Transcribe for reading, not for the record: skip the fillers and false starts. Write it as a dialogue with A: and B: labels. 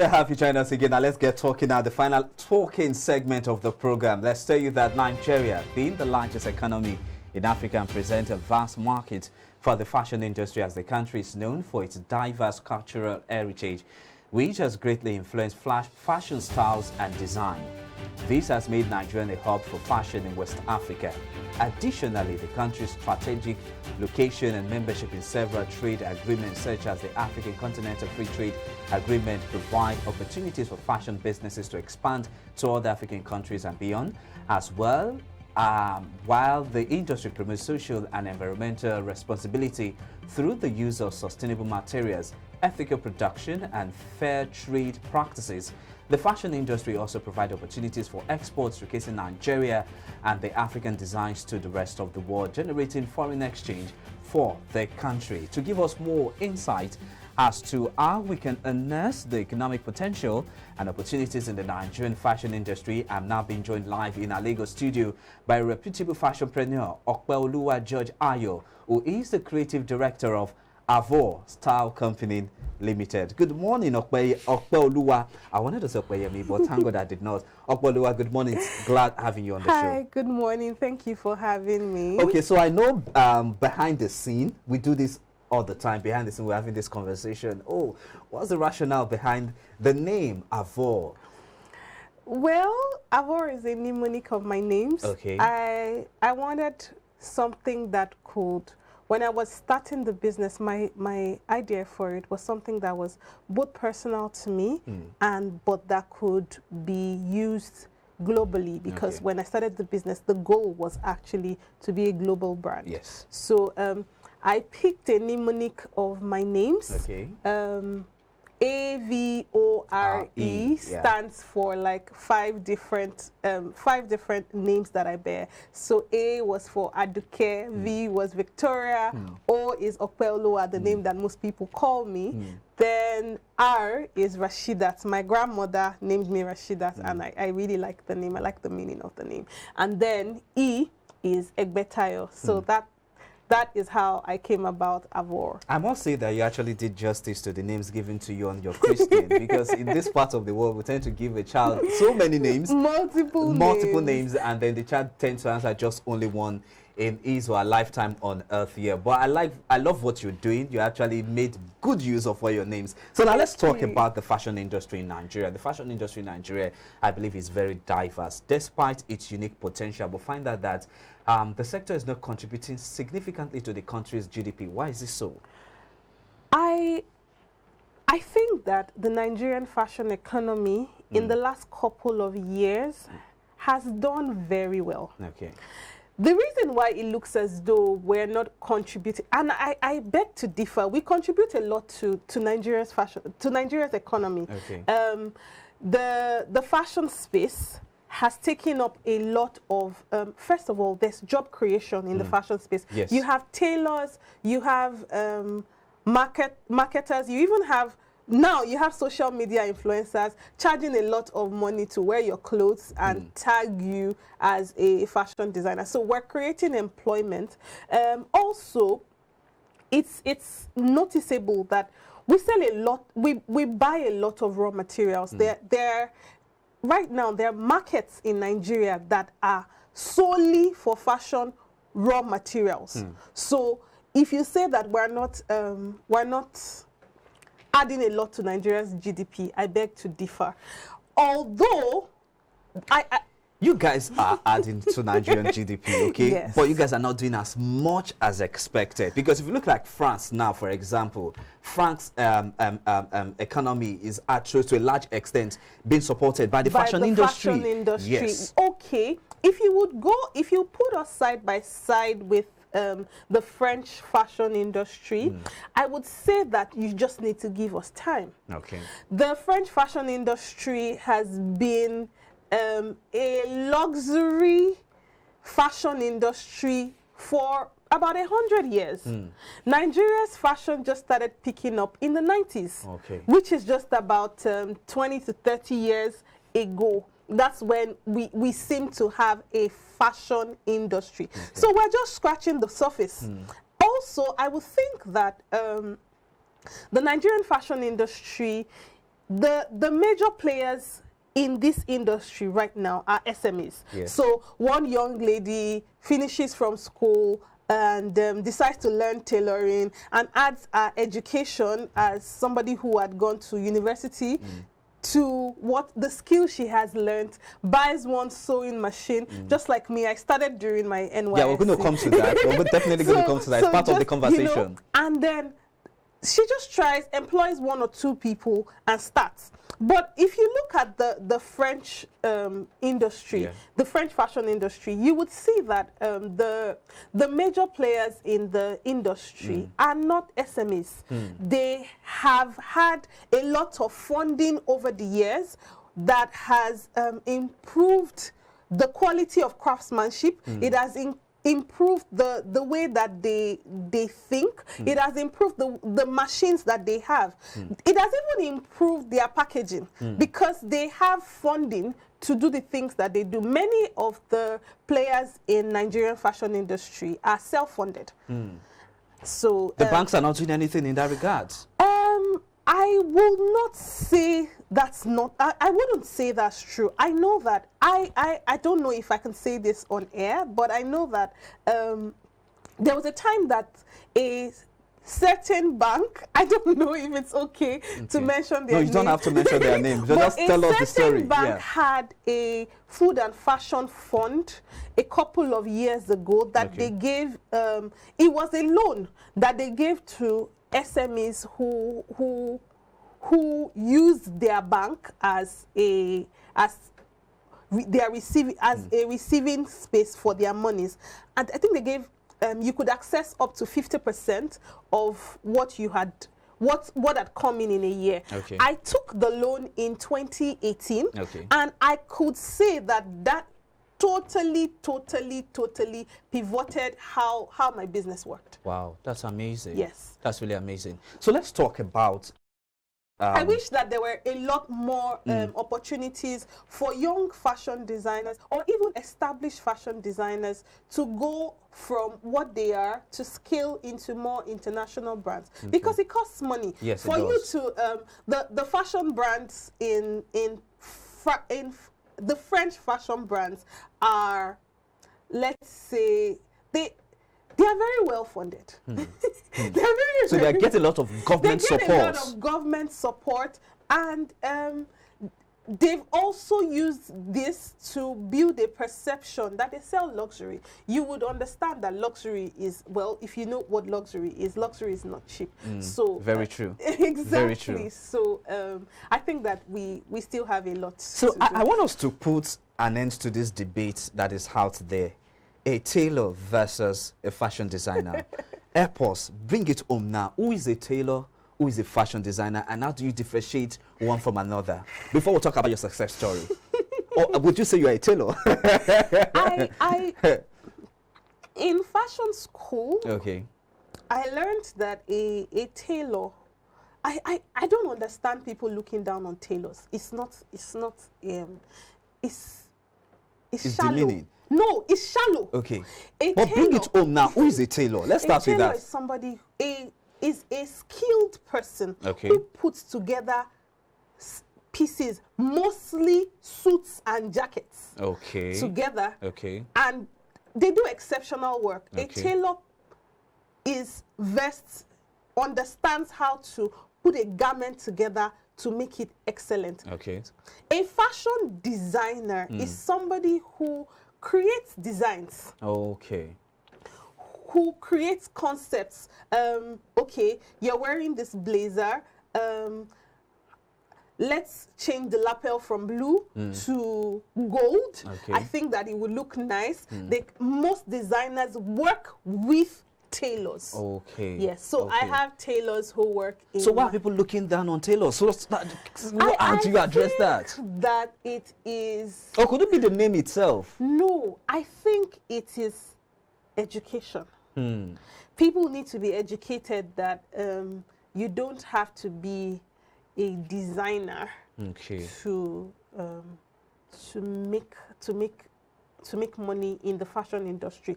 A: to have you join us again. Now let's get talking now. The final talking segment of the program. Let's tell you that Nigeria, being the largest economy in Africa, presents a vast market for the fashion industry, as the country is known for its diverse cultural heritage, which has greatly influenced fashion styles and design. This has made Nigeria a hub for fashion in West Africa. Additionally, the country's strategic location and membership in several trade agreements, such as the African Continental Free Trade Agreement, provide opportunities for fashion businesses to expand to other African countries and beyond, as well. While the industry promotes social and environmental responsibility through the use of sustainable materials, ethical production, and fair trade practices, the fashion industry also provides opportunities for exports, showcasing Nigeria and the African designs to the rest of the world, generating foreign exchange for the country. To give us more insight as to how we can harness the economic potential and opportunities in the Nigerian fashion industry, I'm now being joined live in our Lagos studio by a reputable fashionpreneur, Opeoluwa George Ayo, who is the creative director of Avor Style Company Limited. Good morning, Opeoluwa. I wanted to say Opeyemi, but thank God I did not. Opeoluwa, good morning. Glad having you on the show.
B: Hi, good morning. Thank you for having me.
A: Okay, so I know behind the scene, we do this all the time. Behind the scene, we're having this conversation. Oh, what's the rationale behind the name Avor?
B: Well, Avor is a mnemonic of my names.
A: Okay.
B: I wanted something that could, when I was starting the business, my idea for it was something that was both personal to me but that could be used globally, because when I started the business, the goal was actually to be a global brand.
A: Yes.
B: So I picked a mnemonic of my names.
A: Okay.
B: AVORE stands for like five different names that I bear. So A was for Aduke, V was Victoria, O is Opeoluwa, the name that most people call me. Then R is Rashidat. My grandmother named me Rashidat, and I really like the name. I like the meaning of the name. And then E is Egbetayo. So that is how I came about Avor.
A: I must say that you actually did justice to the names given to you on your Christian, because in this part of the world, we tend to give a child so many names,
B: multiple names,
A: and then the child tends to answer just only one in his or her lifetime on earth here. But I love what you're doing. You actually made good use of all your names. So now let's talk about the fashion industry in Nigeria. The fashion industry in Nigeria, I believe, is very diverse, despite its unique potential. But find out that the sector is not contributing significantly to the country's GDP. Why is this so?
B: I think that the Nigerian fashion economy in the last couple of years has done very well.
A: Okay.
B: The reason why it looks as though we're not contributing, and I beg to differ, we contribute a lot to Nigeria's fashion, to Nigeria's economy.
A: Okay.
B: The fashion space has taken up a lot of, first of all, there's job creation in the fashion space.
A: Yes.
B: You have tailors, you have marketers, you even have, now you have social media influencers charging a lot of money to wear your clothes and tag you as a fashion designer. So we're creating employment. Also, it's noticeable that we sell a lot, we buy a lot of raw materials. Right now, there are markets in Nigeria that are solely for fashion raw materials. So if you say that we're not adding a lot to Nigeria's GDP, I beg to differ. Although,
A: you guys are adding to Nigerian GDP, okay?
B: Yes.
A: But you guys are not doing as much as expected. Because if you look like France now, for example, France's economy is actually to a large extent being supported by the fashion industry. Yes.
B: Okay, if you put us side by side with the French fashion industry, I would say that you just need to give us time.
A: Okay.
B: The French fashion industry has been a luxury fashion industry for about 100 years. Nigeria's fashion just started picking up in the 90s, which is just about 20 to 30 years ago. That's when we seem to have a fashion industry. So we're just scratching the surface. Also, I would think that the Nigerian fashion industry the major players in this industry right now are SMEs.
A: Yes.
B: So one young lady finishes from school and decides to learn tailoring and adds education as somebody who had gone to university to what the skill she has learned, buys one sewing machine, just like me. I started during my NYSC.
A: Yeah, we're going to come to that. We're definitely going to come to that. It's part of the conversation.
B: You know, and then she just tries, employs 1 or 2 people and starts. But if you look at the French industry, the French fashion industry, you would see that the major players in the industry are not SMEs. They have had a lot of funding over the years that has improved the quality of craftsmanship. It has improved the way that they think. It has improved the machines that they have. It has even improved their packaging because they have funding to do the things that they do. Many of the players in Nigerian fashion industry are self-funded. So
A: the banks are not doing anything in that regard.
B: I will not say that's not, I wouldn't say that's true. I know that, I don't know if I can say this on air, but I know that there was a time that a certain bank, I don't know if it's okay to mention their name.
A: No, you don't have to mention their name. Just tell us the story.
B: A certain bank had a food and fashion fund a couple of years ago that they gave, it was a loan that they gave to SMEs who use their bank as a receiving space for their monies, and I think they gave you could access up to 50% of what you had what had come in a year. I took the loan in 2018, and I could say that totally pivoted how my business worked.
A: Wow, that's amazing.
B: Yes.
A: That's really amazing. So let's talk about...
B: I wish that there were a lot more opportunities for young fashion designers or even established fashion designers to go from what they are to scale into more international brands, because it costs money.
A: Yes,
B: for
A: it
B: you
A: does.
B: to the fashion brands in the French fashion brands are, let's say, they are very well funded.
A: So they get a lot of government support.
B: They get a lot of government support, and they've also used this to build a perception that they sell luxury. You would understand that luxury is, well, if you know what luxury is not cheap. So
A: very true.
B: Exactly.
A: Very true.
B: So I think that we still have a lot.
A: So I want us to put an end to this debate that is out there. A tailor versus a fashion designer. Help us, bring it home now. Who is a tailor? Who is a fashion designer? And how do you differentiate one from another? Before we talk about your success story. Or would you say you're a tailor?
B: In fashion school,
A: I
B: learned that a tailor, I don't understand people looking down on tailors. It's shallow.
A: demeaning.
B: No, it's shallow.
A: But bring it home now. Who is a tailor? Let's start with that.
B: A tailor is somebody, is a skilled person
A: Okay.
B: who puts together pieces, mostly suits and jackets, together. And they do exceptional work. A tailor is versed, understands how to put a garment together to make it excellent. A fashion designer is somebody who creates designs. Who creates concepts. Okay, you're wearing this blazer. Let's change the lapel from blue to gold. I think that it would look nice. Most designers work with tailors. Yes, so I have tailors who work in...
A: So why are people looking down on tailors? So how do you address that?
B: That it is...
A: Or could it be the name itself?
B: No, I think it is education. People need to be educated that you don't have to be a designer to make money in the fashion industry.